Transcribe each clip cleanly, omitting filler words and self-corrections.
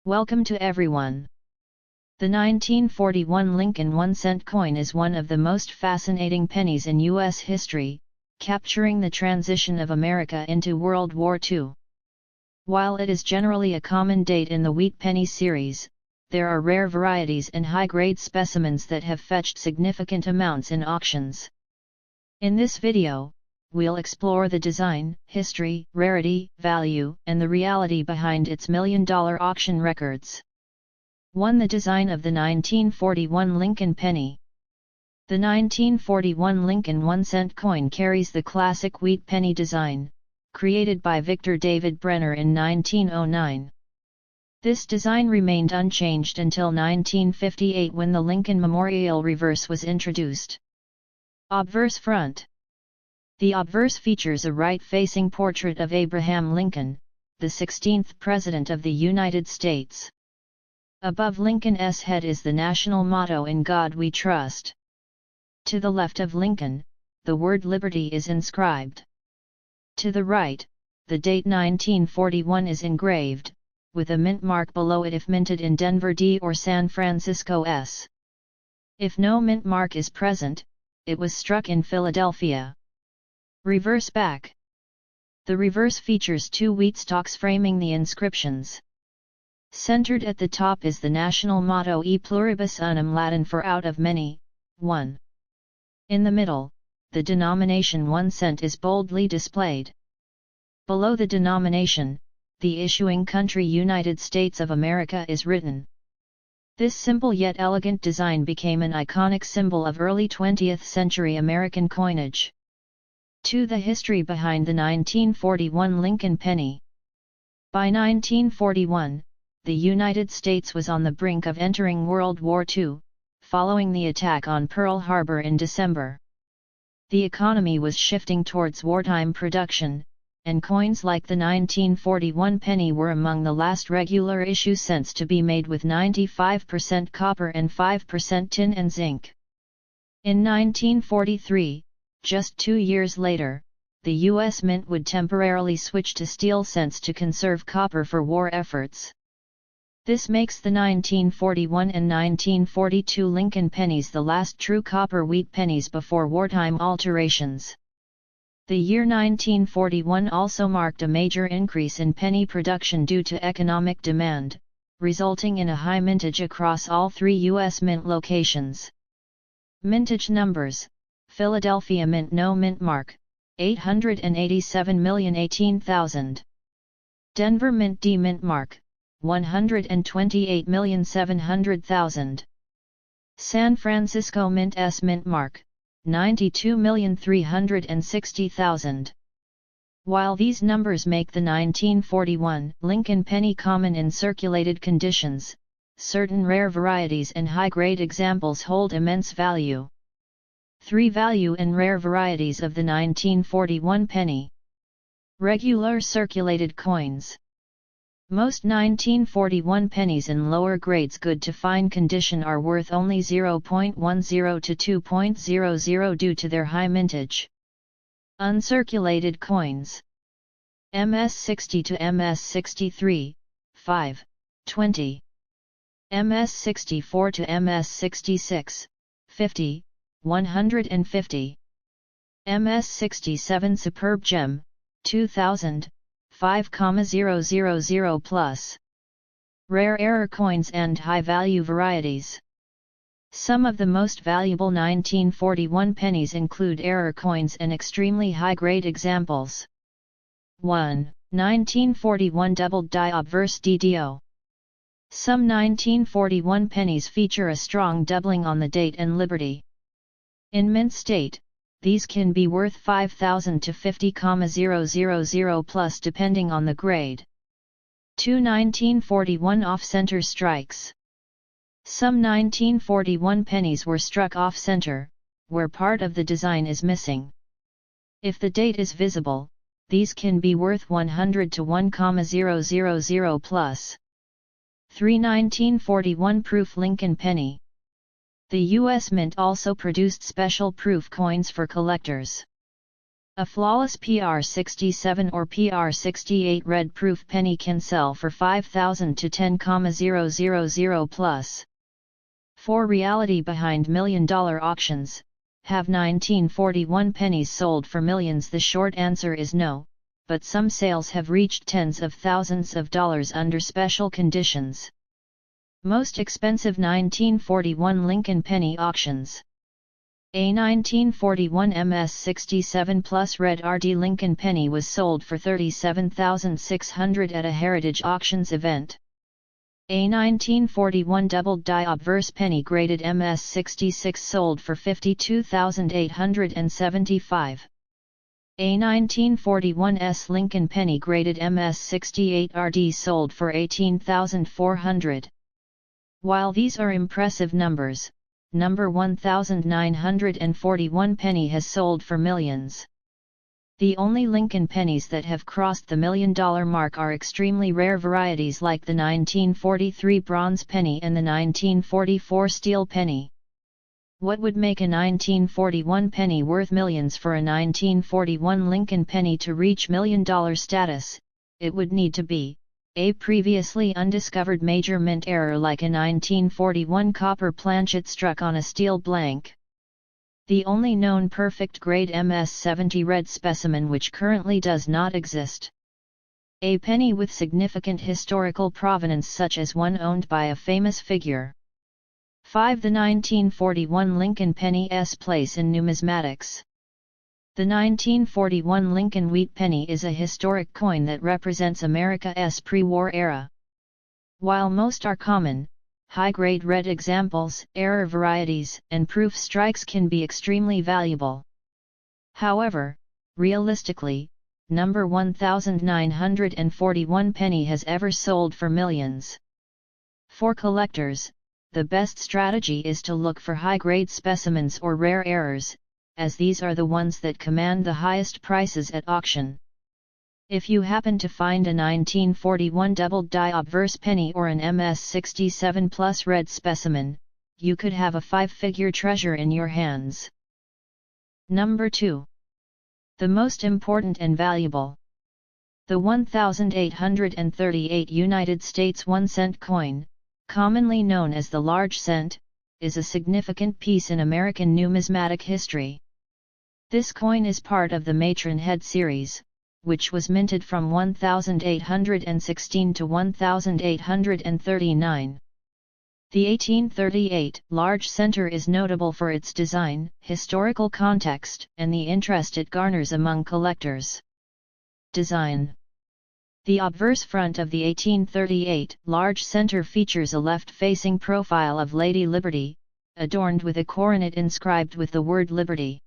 Welcome to everyone. The 1941 Lincoln 1-cent coin is one of the most fascinating pennies in U.S. history, capturing the transition of America into World War II. While it is generally a common date in the wheat penny series, there are rare varieties and high-grade specimens that have fetched significant amounts in auctions. In this video, we'll explore the design, history, rarity, value, and the reality behind its million-dollar auction records. 1. The design of the 1941 Lincoln penny. The 1941 Lincoln 1-cent coin carries the classic wheat penny design, created by Victor David Brenner in 1909. This design remained unchanged until 1958 when the Lincoln Memorial reverse was introduced. Obverse front. The obverse features a right-facing portrait of Abraham Lincoln, the 16th President of the United States. Above Lincoln's head is the national motto "In God We Trust." To the left of Lincoln, the word Liberty is inscribed. To the right, the date 1941 is engraved, with a mint mark below it if minted in Denver D or San Francisco S. If no mint mark is present, it was struck in Philadelphia. Reverse back. The reverse features two wheat stalks framing the inscriptions. Centered at the top is the national motto "E pluribus unum", Latin for out of many, one. In the middle, the denomination 1 cent is boldly displayed. Below the denomination, the issuing country United States of America is written. This simple yet elegant design became an iconic symbol of early 20th century American coinage. 2. The history behind the 1941 Lincoln penny. By 1941, the United States was on the brink of entering World War II, following the attack on Pearl Harbor in December. The economy was shifting towards wartime production, and coins like the 1941 penny were among the last regular issue cents to be made with 95% copper and 5% tin and zinc. In 1943, just 2 years later, the U.S. Mint would temporarily switch to steel cents to conserve copper for war efforts. This makes the 1941 and 1942 Lincoln pennies the last true copper wheat pennies before wartime alterations. The year 1941 also marked a major increase in penny production due to economic demand, resulting in a high mintage across all 3 U.S. Mint locations. Mintage numbers: Philadelphia Mint no mint mark, 887,018,000. Denver Mint D mint mark, 128,700,000. San Francisco Mint S mint mark, 92,360,000. While these numbers make the 1941 Lincoln penny common in circulated conditions, certain rare varieties and high-grade examples hold immense value. 3. Value and rare varieties of the 1941 penny. Regular circulated coins. Most 1941 pennies in lower grades good to fine condition are worth only 0.10 to 2.00 due to their high mintage. Uncirculated coins. MS-60 to MS-63, 5, 20. MS-64 to MS-66, 50, 150. MS-67 Superb Gem, 2000, 5,000 plus. Rare error coins and high-value varieties. Some of the most valuable 1941 pennies include error coins and extremely high-grade examples. 1. 1941 Doubled Die Obverse DDO. Some 1941 pennies feature a strong doubling on the date and liberty. In mint state, these can be worth 5,000 to 50,000 plus depending on the grade. 2. 1941 Off-center strikes. Some 1941 pennies were struck off-center, where part of the design is missing. If the date is visible, these can be worth 100 to 1,000 plus. 3. 1941 Proof Lincoln penny. The U.S. Mint also produced special proof coins for collectors. A flawless PR67 or PR68 red proof penny can sell for 5,000 to 10,000 plus. For reality behind million-dollar auctions, have 1941 pennies sold for millions? The short answer is no, but some sales have reached tens of thousands of dollars under special conditions. Most expensive 1941 Lincoln penny auctions. A 1941 MS67 Plus Red RD Lincoln penny was sold for $37,600 at a Heritage Auctions event. A 1941 doubled die Obverse penny graded MS66 sold for $52,875. A 1941 S Lincoln penny graded MS68 RD sold for $18,400. While these are impressive numbers, number 1941 penny has sold for millions. The only Lincoln pennies that have crossed the $1 million mark are extremely rare varieties like the 1943 bronze penny and the 1944 steel penny. What would make a 1941 penny worth millions? For a 1941 Lincoln penny to reach $1 million status, it would need to be a previously undiscovered major mint error like a 1941 copper planchet struck on a steel blank. The only known perfect grade MS70 red specimen which currently does not exist. A penny with significant historical provenance such as one owned by a famous figure. 5. The 1941 Lincoln penny S place in numismatics. The 1941 Lincoln wheat penny is a historic coin that represents America's pre-war era. While most are common, high-grade red examples, error varieties, and proof strikes can be extremely valuable. However, realistically, number 1941 penny has ever sold for millions. For collectors, the best strategy is to look for high-grade specimens or rare errors, as these are the ones that command the highest prices at auction. If you happen to find a 1941 doubled die Obverse penny or an MS67 Plus red specimen, you could have a five-figure treasure in your hands. Number 2. The most important and valuable. The 1838 United States 1-cent coin, commonly known as the large cent, is a significant piece in American numismatic history. This coin is part of the matron head series, which was minted from 1816 to 1839. The 1838 large center is notable for its design, historical context, and the interest it garners among collectors. Design. The obverse front of the 1838 large center features a left-facing profile of Lady Liberty, adorned with a coronet inscribed with the word Liberty.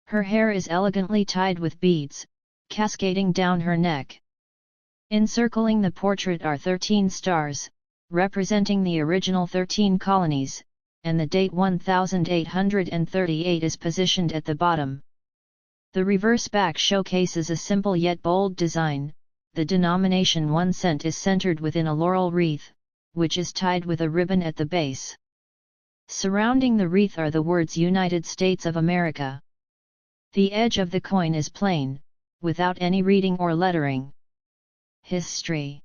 Her hair is elegantly tied with beads, cascading down her neck. Encircling the portrait are 13 stars, representing the original 13 colonies, and the date 1838 is positioned at the bottom. The reverse back showcases a simple yet bold design. The denomination 1 cent is centered within a laurel wreath, which is tied with a ribbon at the base. Surrounding the wreath are the words United States of America. The edge of the coin is plain, without any reading or lettering. History.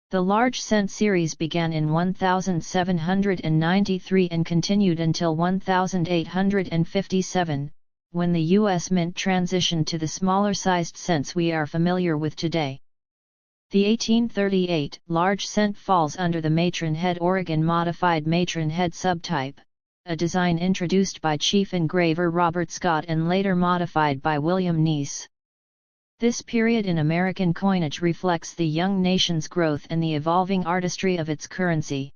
The large cent series began in 1793 and continued until 1857, when the U.S. Mint transitioned to the smaller-sized cents we are familiar with today. The 1838 large cent falls under the matron head Oregon modified matron head subtype, a design introduced by chief engraver Robert Scott and later modified by William Neese. This period in American coinage reflects the young nation's growth and the evolving artistry of its currency.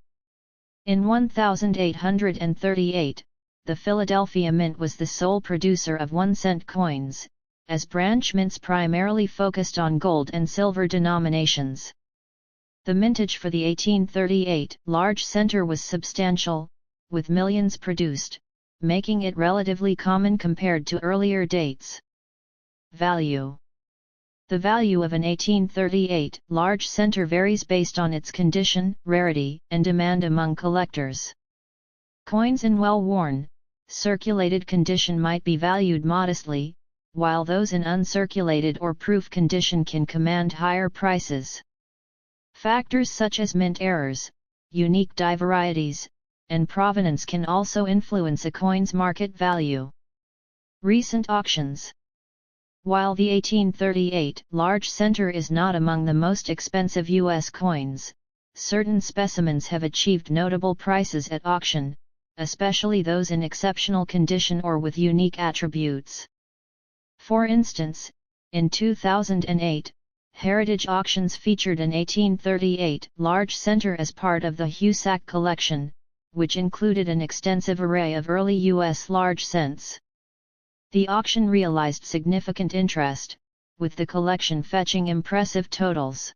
In 1838, the Philadelphia Mint was the sole producer of 1-cent coins, as branch mints primarily focused on gold and silver denominations. The mintage for the 1838 large center was substantial, with millions produced, making it relatively common compared to earlier dates. Value. The value of an 1838 large center varies based on its condition, rarity, and demand among collectors. Coins in well-worn, circulated condition might be valued modestly, while those in uncirculated or proof condition can command higher prices. Factors such as mint errors, unique die varieties, and provenance can also influence a coin's market value. Recent auctions. While the 1838 large center is not among the most expensive U.S. coins, certain specimens have achieved notable prices at auction, especially those in exceptional condition or with unique attributes. For instance, in 2008, Heritage Auctions featured an 1838 large center as part of the Husak collection, which included an extensive array of early U.S. large cents. The auction realized significant interest, with the collection fetching impressive totals.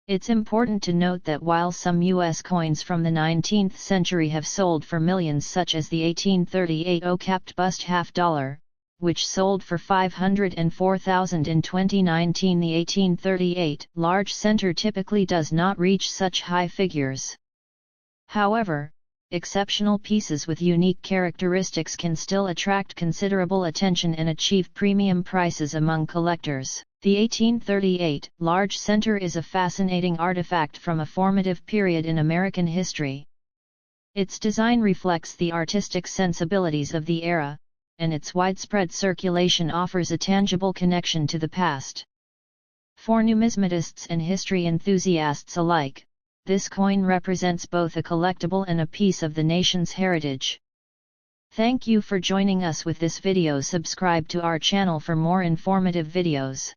It's important to note that while some U.S. coins from the 19th century have sold for millions, such as the 1838 O-capped bust $50, which sold for $504,000 in 2019, the 1838 large center typically does not reach such high figures. However, exceptional pieces with unique characteristics can still attract considerable attention and achieve premium prices among collectors. The 1838 large center is a fascinating artifact from a formative period in American history. Its design reflects the artistic sensibilities of the era, and its widespread circulation offers a tangible connection to the past. For numismatists and history enthusiasts alike, this coin represents both a collectible and a piece of the nation's heritage. Thank you for joining us with this video. Subscribe to our channel for more informative videos.